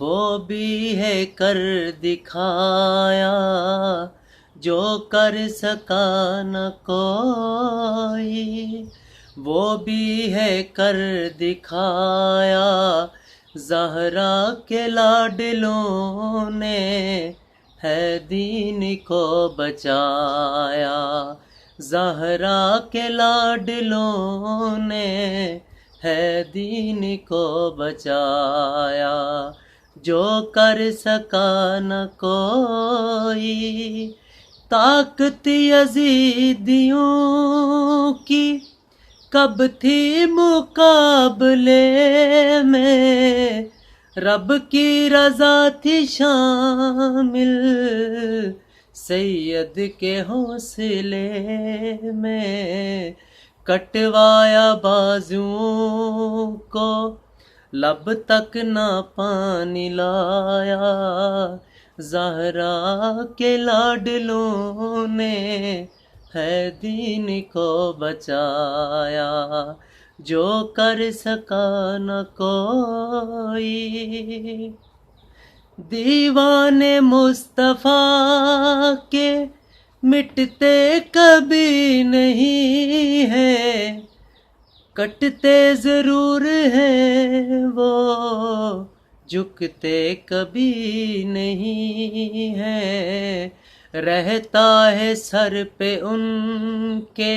وہ بھی ہے کر دکھایا، جو کر سکا نہ کوئی وہ بھی ہے کر دکھایا۔ زہرا کے لاڈلوں نے ہے دین کو بچایا، زہرا کے لاڈلوں نے ہے دین کو بچایا، جو کر سکا نہ کوئی۔ طاقت یزیدیوں کی کب تھی مقابلے میں، رب کی رضا تھی شامل سید کے حوصلے میں۔ کٹوایا بازوؤں کو لب تک نہ پانی لایا، زہرا کے لاڈلوں نے ہے دین کو بچایا، جو کر سکا نہ کوئی۔ دیوان مصطفیٰ کے مٹتے کبھی نہیں ہیں، کٹتے ضرور ہیں وہ، جھکتے کبھی نہیں ہیں۔ رہتا ہے سر پہ ان کے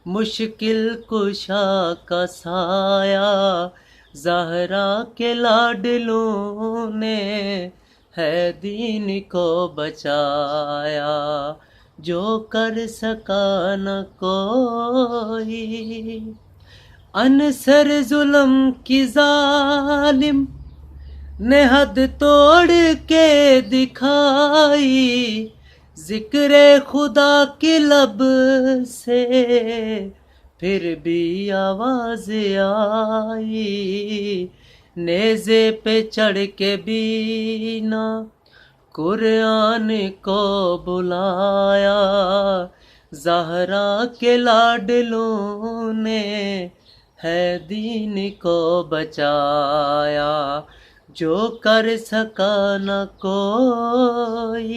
مشکل کشا کا سایہ، زہرا کے لاڈلوں نے ہے دین کو بچایا، جو کر سکا نہ کوئی۔ عنصر ظلم کی ظالم نے حد توڑ کے دکھائی، ذکر خدا کی لب سے پھر بھی آواز آئی، نیزے پہ چڑھ کے بھی نہ قرآن کو بلایا، زہرا کے لاڈلوں نے ہے دین کو بچایا، جو کر سکا نہ کوئی۔